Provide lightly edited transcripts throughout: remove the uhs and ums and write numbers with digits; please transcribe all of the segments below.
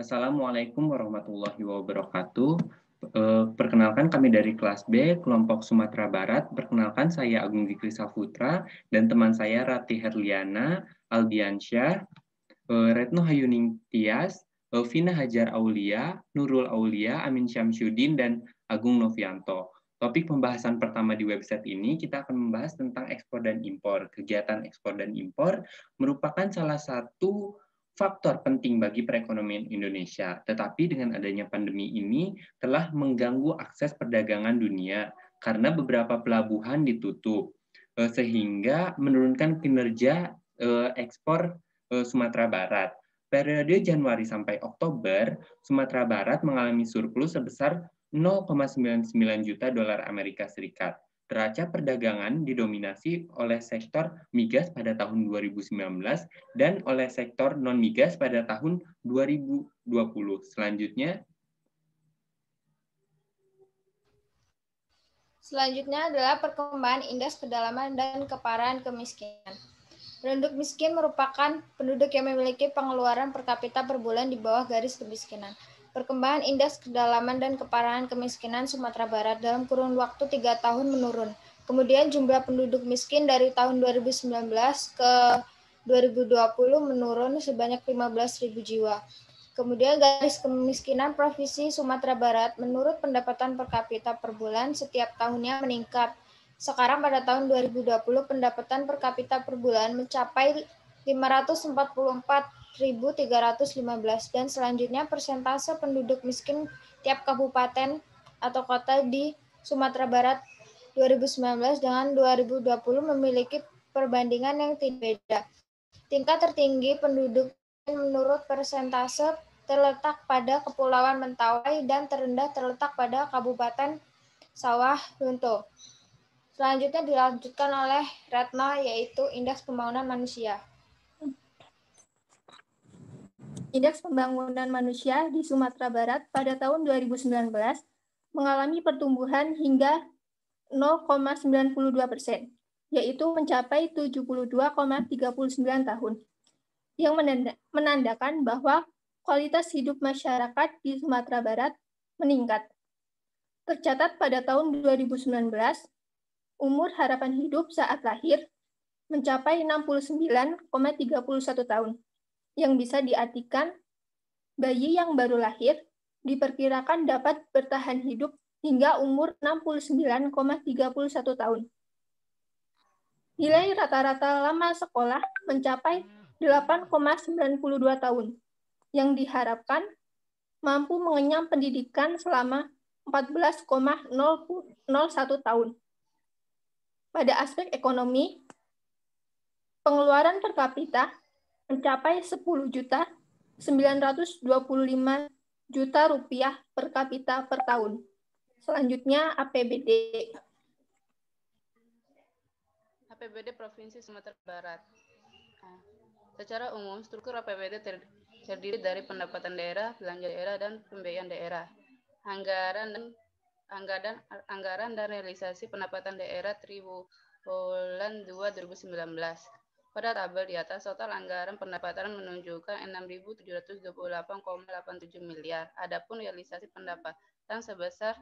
Assalamualaikum warahmatullahi wabarakatuh. Perkenalkan kami dari kelas B, kelompok Sumatera Barat. Perkenalkan saya Agung Fikri Saputra dan teman saya Rati Herliana, Aldiansyah, Retno Hayuning Tias, Vina Hajar Aulia, Nurul Aulia, Amin Syamsuddin, dan Agung Novianto. Topik pembahasan pertama di website ini kita akan membahas tentang ekspor dan impor. Kegiatan ekspor dan impor merupakan salah satu faktor penting bagi perekonomian Indonesia. Tetapi dengan adanya pandemi ini telah mengganggu akses perdagangan dunia karena beberapa pelabuhan ditutup, sehingga menurunkan kinerja ekspor Sumatera Barat. Periode Januari sampai Oktober, Sumatera Barat mengalami surplus sebesar 0,99 juta dolar Amerika Serikat. Neraca perdagangan didominasi oleh sektor migas pada tahun 2019 dan oleh sektor non-migas pada tahun 2020. Selanjutnya adalah perkembangan indeks pedalaman dan keparahan kemiskinan. Penduduk miskin merupakan penduduk yang memiliki pengeluaran per kapita per bulan di bawah garis kemiskinan. Perkembangan indeks kedalaman dan keparahan kemiskinan Sumatera Barat dalam kurun waktu 3 tahun menurun. Kemudian jumlah penduduk miskin dari tahun 2019 ke 2020 menurun sebanyak 15.000 jiwa. Kemudian garis kemiskinan Provinsi Sumatera Barat menurut pendapatan per kapita per bulan setiap tahunnya meningkat. Sekarang pada tahun 2020 pendapatan per kapita per bulan mencapai 544.315 dan selanjutnya persentase penduduk miskin tiap kabupaten atau kota di Sumatera Barat 2019 dengan 2020 memiliki perbandingan yang tidak beda. Tingkat tertinggi penduduk menurut persentase terletak pada Kepulauan Mentawai dan terendah terletak pada Kabupaten Sawah Lunto. Selanjutnya dilanjutkan oleh Retno, yaitu Indeks Pembangunan Manusia. Indeks Pembangunan Manusia di Sumatera Barat pada tahun 2019 mengalami pertumbuhan hingga 0,92%, yaitu mencapai 72,39 tahun, yang menandakan bahwa kualitas hidup masyarakat di Sumatera Barat meningkat. Tercatat pada tahun 2019, umur harapan hidup saat lahir mencapai 69,31 tahun, yang bisa diartikan bayi yang baru lahir diperkirakan dapat bertahan hidup hingga umur 69,31 tahun. Nilai rata-rata lama sekolah mencapai 8,92 tahun, yang diharapkan mampu mengenyam pendidikan selama 14,01 tahun. Pada aspek ekonomi, pengeluaran per kapita mencapai 10.925 juta rupiah per kapita per tahun. Selanjutnya APBD. APBD Provinsi Sumatera Barat. Secara umum, struktur APBD terdiri dari pendapatan daerah, belanja daerah, dan pembiayaan daerah. Anggaran dan realisasi pendapatan daerah triwulan 2 2019. Pada tabel di atas, total anggaran pendapatan menunjukkan 6.728,87 miliar. Adapun realisasi pendapatan sebesar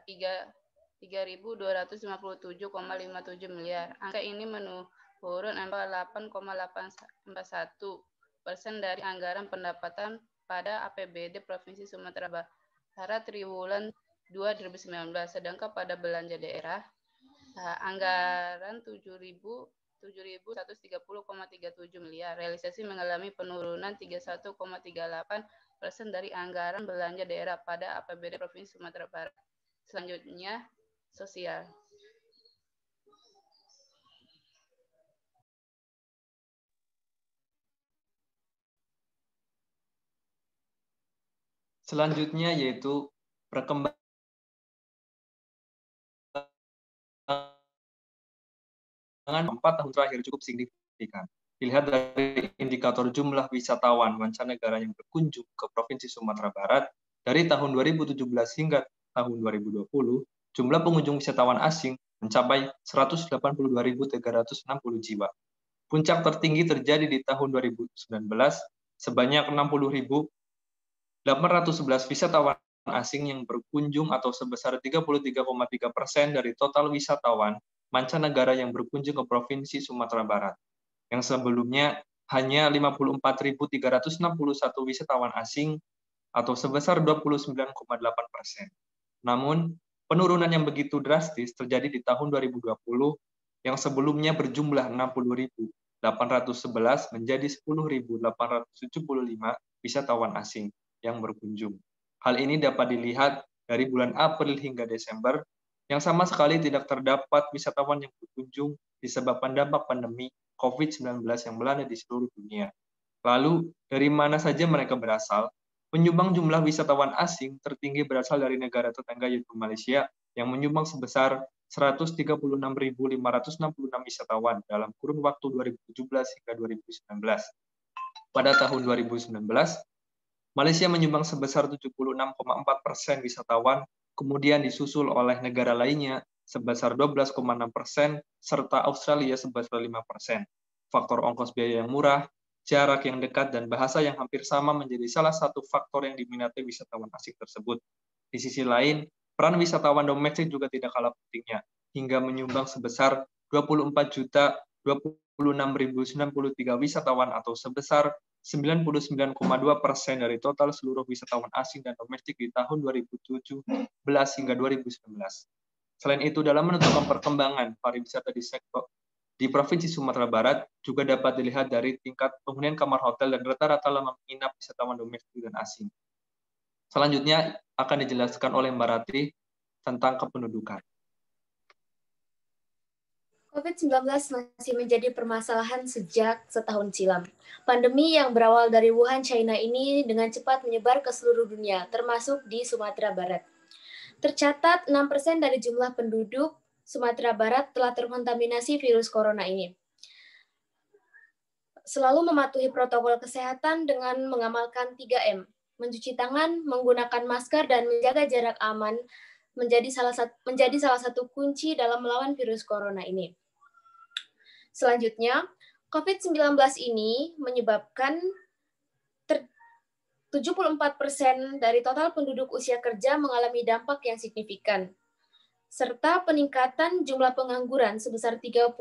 3.257,57 miliar. Angka ini menurun 48,841% dari anggaran pendapatan pada APBD Provinsi Sumatera Barat triwulan 2 2019. Sedangkan pada belanja daerah, anggaran 7.130,37 miliar. Realisasi mengalami penurunan 31,38% dari anggaran belanja daerah pada APBD Provinsi Sumatera Barat. Selanjutnya, sosial. Selanjutnya yaitu perkembangan 4 tahun terakhir cukup signifikan. Dilihat dari indikator jumlah wisatawan mancanegara yang berkunjung ke Provinsi Sumatera Barat dari tahun 2017 hingga tahun 2020, jumlah pengunjung wisatawan asing mencapai 182.360 jiwa. Puncak tertinggi terjadi di tahun 2019 sebanyak 60.000 811 wisatawan asing yang berkunjung atau sebesar 33,3% dari total wisatawan mancanegara yang berkunjung ke Provinsi Sumatera Barat, yang sebelumnya hanya 54.361 wisatawan asing atau sebesar 29,8%. Namun, penurunan yang begitu drastis terjadi di tahun 2020 yang sebelumnya berjumlah 60.811 menjadi 10.875 wisatawan asing yang berkunjung. Hal ini dapat dilihat dari bulan April hingga Desember yang sama sekali tidak terdapat wisatawan yang berkunjung disebabkan dampak pandemi COVID-19 yang melanda di seluruh dunia. Lalu, dari mana saja mereka berasal? Penyumbang jumlah wisatawan asing tertinggi berasal dari negara tetangga yaitu Malaysia yang menyumbang sebesar 136.566 wisatawan dalam kurun waktu 2017 hingga 2019. Pada tahun 2019, Malaysia menyumbang sebesar 76,4% wisatawan, kemudian disusul oleh negara lainnya sebesar 12,6%, serta Australia sebesar 5%. Faktor ongkos biaya yang murah, jarak yang dekat, dan bahasa yang hampir sama menjadi salah satu faktor yang diminati wisatawan asing tersebut. Di sisi lain, peran wisatawan domestik juga tidak kalah pentingnya, hingga menyumbang sebesar 24.026.093 wisatawan atau sebesar 99,2% dari total seluruh wisatawan asing dan domestik di tahun 2017 hingga 2019. Selain itu, dalam menentukan perkembangan pariwisata di sektor di Provinsi Sumatera Barat juga dapat dilihat dari tingkat penghunian kamar hotel dan rata-rata lama menginap wisatawan domestik dan asing. Selanjutnya akan dijelaskan oleh Mbak Ratih tentang kependudukan. COVID-19 masih menjadi permasalahan sejak setahun silam. Pandemi yang berawal dari Wuhan, China ini dengan cepat menyebar ke seluruh dunia, termasuk di Sumatera Barat. Tercatat 6% dari jumlah penduduk Sumatera Barat telah terkontaminasi virus corona ini. Selalu mematuhi protokol kesehatan dengan mengamalkan 3M, mencuci tangan, menggunakan masker, dan menjaga jarak aman menjadi salah satu kunci dalam melawan virus corona ini. Selanjutnya, COVID-19 ini menyebabkan 74% dari total penduduk usia kerja mengalami dampak yang signifikan, serta peningkatan jumlah pengangguran sebesar 35,5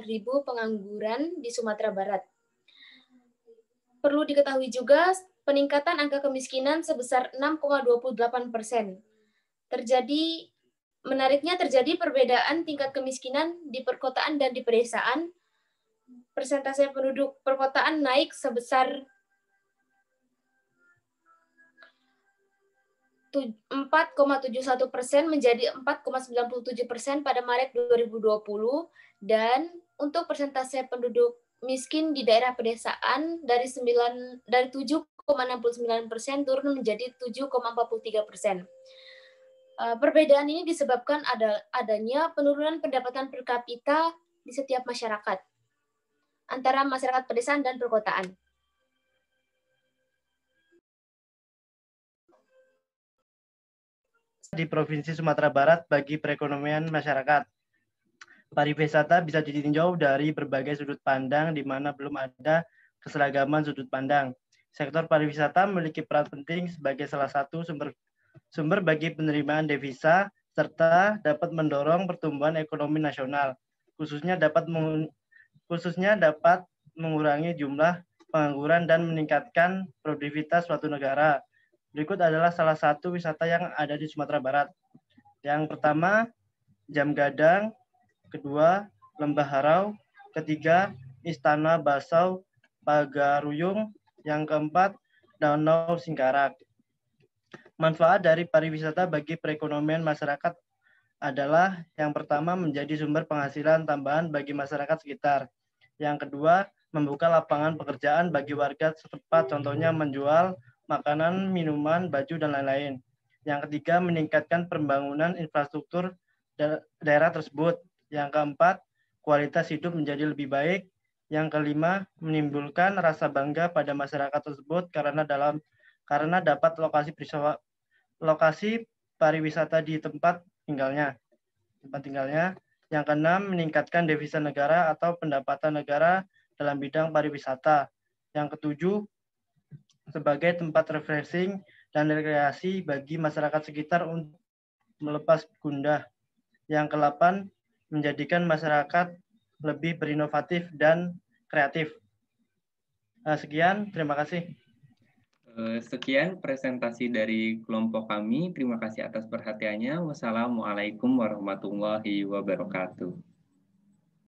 ribu pengangguran di Sumatera Barat. Perlu diketahui juga peningkatan angka kemiskinan sebesar 6,28%. Menariknya terjadi perbedaan tingkat kemiskinan di perkotaan dan di pedesaan. Persentase penduduk perkotaan naik sebesar 4,71% menjadi 4,97% pada Maret 2020, dan untuk persentase penduduk miskin di daerah pedesaan dari 7,69% turun menjadi 7,43%. Perbedaan ini disebabkan adanya penurunan pendapatan per kapita di setiap masyarakat antara masyarakat pedesaan dan perkotaan. Di Provinsi Sumatera Barat bagi perekonomian masyarakat. Pariwisata bisa ditinjau dari berbagai sudut pandang di mana belum ada keseragaman sudut pandang. Sektor pariwisata memiliki peran penting sebagai salah satu sumber bagi penerimaan devisa serta dapat mendorong pertumbuhan ekonomi nasional, khususnya dapat mengurangi jumlah pengangguran dan meningkatkan produktivitas suatu negara. Berikut adalah salah satu wisata yang ada di Sumatera Barat. Yang pertama, Jam Gadang. Kedua, Lembah Harau. Ketiga, Istana Basau Pagaruyung. Yang keempat, Danau Singkarak. Manfaat dari pariwisata bagi perekonomian masyarakat adalah yang pertama menjadi sumber penghasilan tambahan bagi masyarakat sekitar. Yang kedua, membuka lapangan pekerjaan bagi warga setempat, contohnya menjual makanan, minuman, baju, dan lain-lain. Yang ketiga, meningkatkan pembangunan infrastruktur daerah tersebut. Yang keempat, kualitas hidup menjadi lebih baik. Yang kelima, menimbulkan rasa bangga pada masyarakat tersebut karena dapat lokasi pariwisata di tempat tinggalnya. Yang keenam, meningkatkan devisa negara atau pendapatan negara dalam bidang pariwisata. Yang ketujuh, sebagai tempat refreshing dan rekreasi bagi masyarakat sekitar untuk melepas gundah. Yang ke-8, menjadikan masyarakat lebih berinovatif dan kreatif. Sekian, terima kasih. Sekian presentasi dari kelompok kami. Terima kasih atas perhatiannya. Wassalamualaikum warahmatullahi wabarakatuh.